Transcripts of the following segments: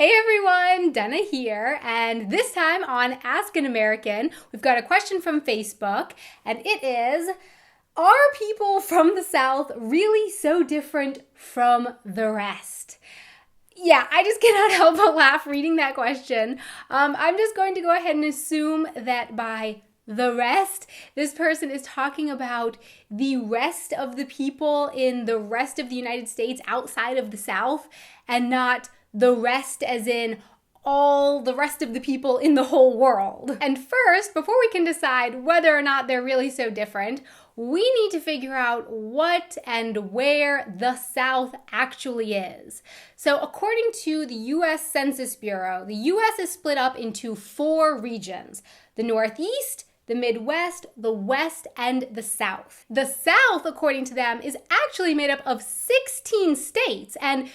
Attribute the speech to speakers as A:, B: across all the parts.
A: Hey everyone, Dana here, and this time on Ask an American, we've got a question from Facebook, and it is, are people from the South really so different from the rest? Yeah, I just cannot help but laugh reading that question. I'm just going to go ahead and assume that by the rest, this person is talking about the rest of the people in the rest of the United States outside of the South, and not the rest as in all the rest of the people in the whole world. And first, before we can decide whether or not they're really so different, we need to figure out what and where the South actually is. So according to the U.S. Census Bureau, the U.S. is split up into 4 regions: the Northeast, the Midwest, the West, and the South. The South, according to them, is actually made up of 16 states and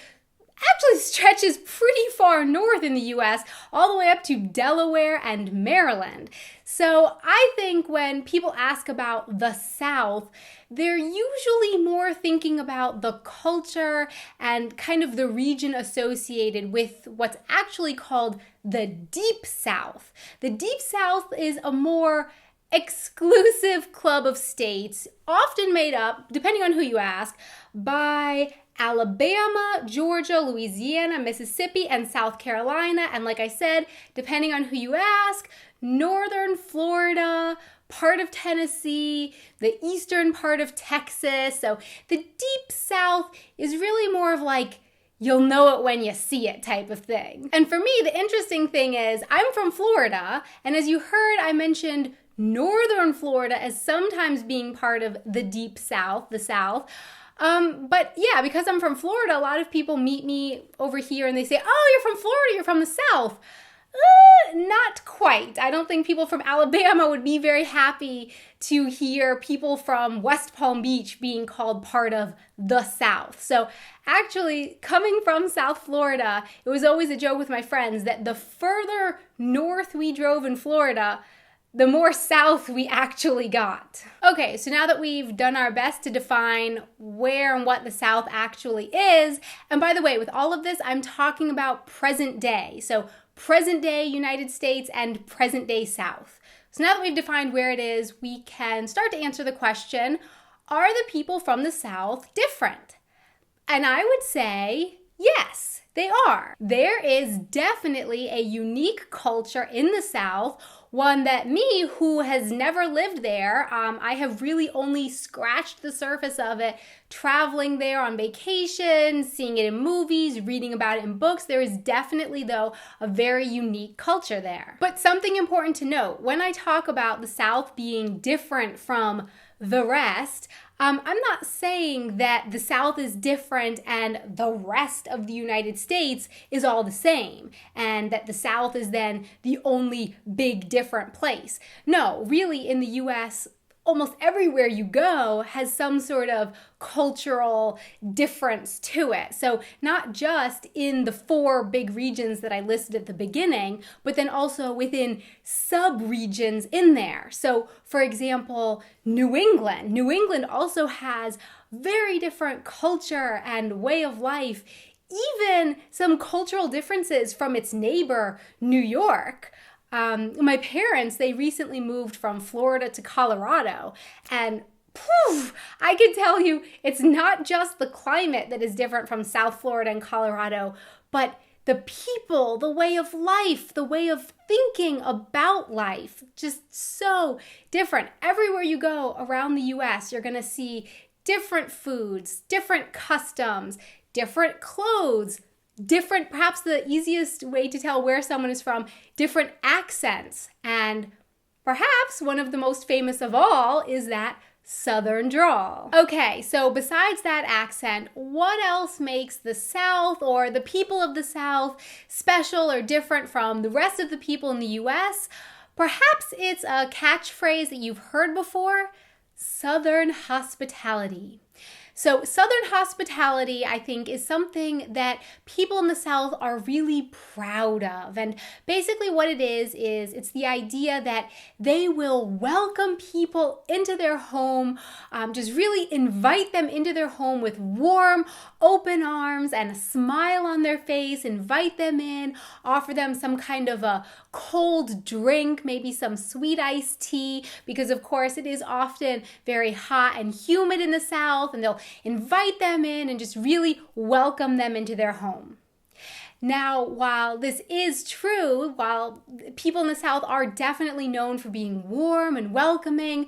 A: actually stretches pretty far north in the U.S., all the way up to Delaware and Maryland. So I think when people ask about the South, they're usually more thinking about the culture and kind of the region associated with what's actually called the Deep South. The Deep South is a more exclusive club of states, often made up, depending on who you ask, by Alabama, Georgia, Louisiana, Mississippi, and South Carolina. And like I said, depending on who you ask, northern Florida, part of Tennessee, the eastern part of Texas. So the Deep South is really more of like, you'll know it when you see it type of thing. And for me, the interesting thing is I'm from Florida, and as you heard, I mentioned northern Florida as sometimes being part of the Deep South, the South. But yeah, because I'm from Florida, a lot of people meet me over here and they say, oh, you're from Florida, you're from the South. Not quite. I don't think people from Alabama would be very happy to hear people from West Palm Beach being called part of the South. So actually, coming from South Florida, it was always a joke with my friends that the further north we drove in Florida, the more south we actually got. Okay, so now that we've done our best to define where and what the South actually is, and by the way, with all of this, I'm talking about present day. So present day United States and present day South. So now that we've defined where it is, we can start to answer the question, are the people from the South different? And I would say, yes, they are. There is definitely a unique culture in the South, one that me, who has never lived there, I have really only scratched the surface of it, traveling there on vacation, seeing it in movies, reading about it in books. There is definitely, though, a very unique culture there. But something important to note, when I talk about the South being different from the rest, I'm not saying that the South is different and the rest of the United States is all the same, and that the South is then the only big different place. No, really in the U.S., almost everywhere you go has some sort of cultural difference to it. So not just in the 4 big regions that I listed at the beginning, but then also within sub-regions in there. So for example, New England also has very different culture and way of life, even some cultural differences from its neighbor, New York. My parents, they recently moved from Florida to Colorado, and I can tell you it's not just the climate that is different from South Florida and Colorado, but the people, the way of life, the way of thinking about life, just so different. Everywhere you go around the U.S., you're going to see different foods, different customs, different clothes, different, perhaps the easiest way to tell where someone is from, different accents. And perhaps one of the most famous of all is that Southern drawl. Okay, so besides that accent, what else makes the South or the people of the South special or different from the rest of the people in the U.S.? Perhaps it's a catchphrase that you've heard before, Southern hospitality. So Southern hospitality, I think, is something that people in the South are really proud of. And basically what it is it's the idea that they will welcome people into their home, just really invite them into their home with warm, open arms and a smile on their face, invite them in, offer them some kind of a cold drink, maybe some sweet iced tea, because of course it is often very hot and humid in the South, and they'll invite them in and just really welcome them into their home. Now, while this is true, while people in the South are definitely known for being warm and welcoming,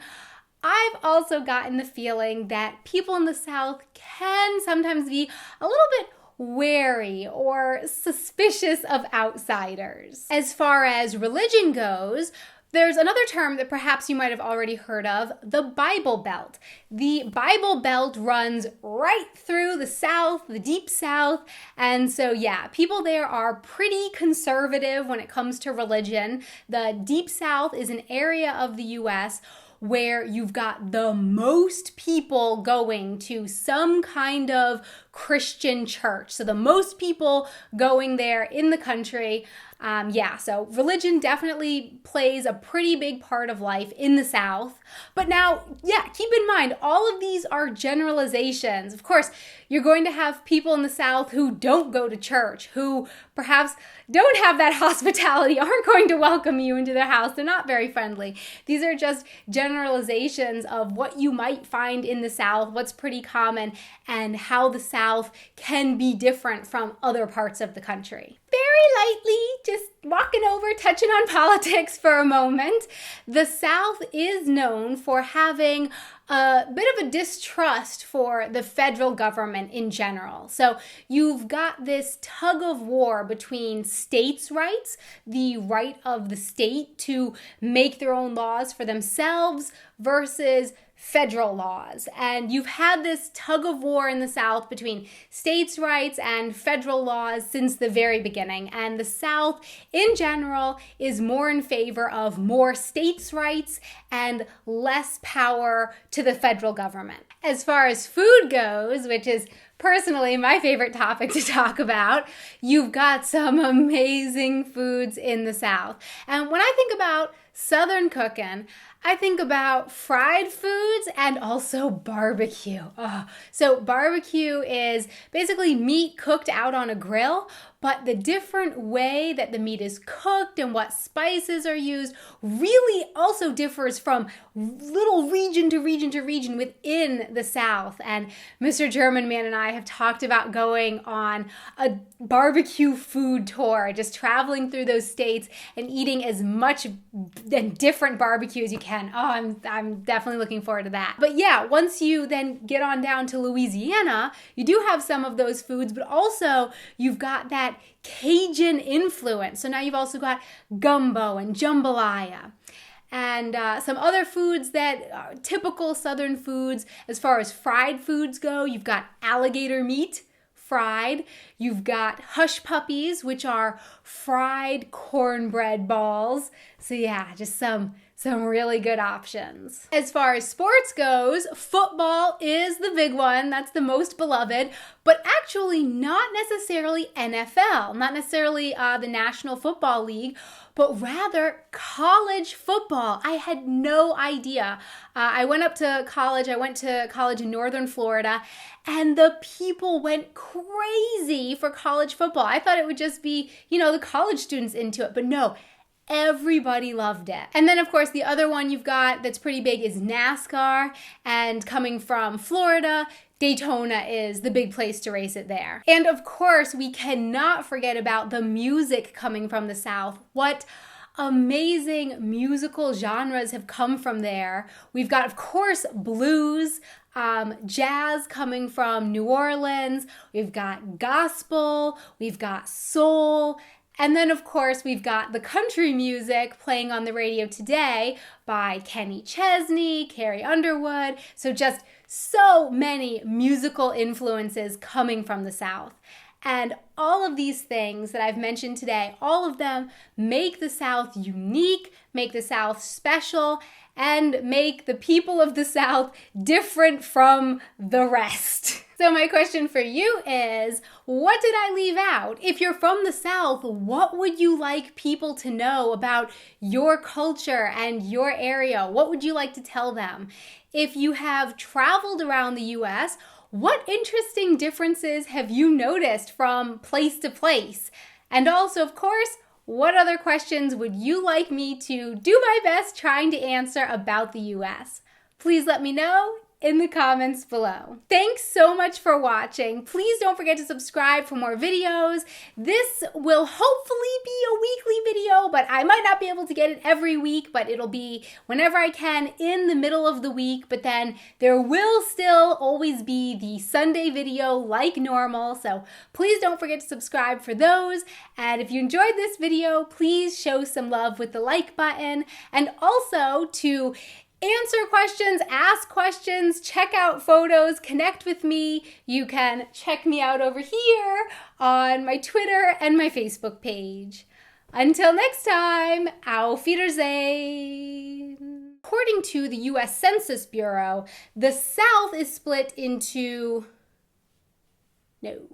A: I've also gotten the feeling that people in the South can sometimes be a little bit wary or suspicious of outsiders. As far as religion goes, there's another term that perhaps you might have already heard of, the Bible Belt. The Bible Belt runs right through the South, the deep South, and so yeah, people there are pretty conservative when it comes to religion. The deep South is an area of the U.S. where you've got the most people going to some kind of Christian church. So the most people going there in the country. So religion definitely plays a pretty big part of life in the South. But now, keep in mind, all of these are generalizations. Of course, you're going to have people in the South who don't go to church, who perhaps don't have that hospitality, aren't going to welcome you into their house. They're not very friendly. These are just generalizations of what you might find in the South, what's pretty common, and how the South can be different from other parts of the country. Very lightly, just walking over, touching on politics for a moment, the South is known for having a bit of a distrust for the federal government in general. So you've got this tug of war between states' rights, the right of the state to make their own laws for themselves, versus federal laws. And you've had this tug of war in the South between states' rights and federal laws since the very beginning. And the South, in general, is more in favor of more states' rights and less power to the federal government. As far as food goes, which is personally my favorite topic to talk about, you've got some amazing foods in the South. And when I think about Southern cooking, I think about fried foods and also barbecue. So barbecue is basically meat cooked out on a grill, but the different way that the meat is cooked and what spices are used really also differs from little region to region to region within the South. And Mr. German Man and I have talked about going on a barbecue food tour, just traveling through those states and eating as much and different barbecue as you can. I'm definitely looking forward to that. But yeah, once you then get on down to Louisiana, you do have some of those foods, but also you've got that Cajun influence. So now you've also got gumbo and jambalaya. And some other foods that are typical Southern foods. As far as fried foods go, you've got alligator meat fried. You've got hush puppies, which are fried cornbread balls. So yeah, just some really good options. As far as sports goes, football is the big one. That's the most beloved, but actually not necessarily NFL, not necessarily the National Football League, but rather college football. I had no idea. I went to college in Northern Florida, and the people went crazy for college football. I thought it would just be, the college students into it, but no. Everybody loved it. And then, of course, the other one you've got that's pretty big is NASCAR. And coming from Florida, Daytona is the big place to race it there. And of course, we cannot forget about the music coming from the South. What amazing musical genres have come from there. We've got, of course, blues, jazz coming from New Orleans. We've got gospel. We've got soul. And then, of course, we've got the country music playing on the radio today by Kenny Chesney, Carrie Underwood. So just so many musical influences coming from the South. And all of these things that I've mentioned today, all of them make the South unique, make the South special, and make the people of the South different from the rest. So my question for you is, what did I leave out? If you're from the South, what would you like people to know about your culture and your area? What would you like to tell them? If you have traveled around the US, what interesting differences have you noticed from place to place? And also, of course, what other questions would you like me to do my best trying to answer about the US? Please let me know in the comments below. Thanks so much for watching. Please don't forget to subscribe for more videos. This will hopefully be a weekly video, but I might not be able to get it every week, but it'll be whenever I can in the middle of the week. But then there will still always be the Sunday video like normal. So please don't forget to subscribe for those. And if you enjoyed this video, please show some love with the like button, and also to answer questions, ask questions, check out photos, connect with me. You can check me out over here on my Twitter and my Facebook page. Until next time, auf Wiedersehen. According to the US Census Bureau, the South is split into... No.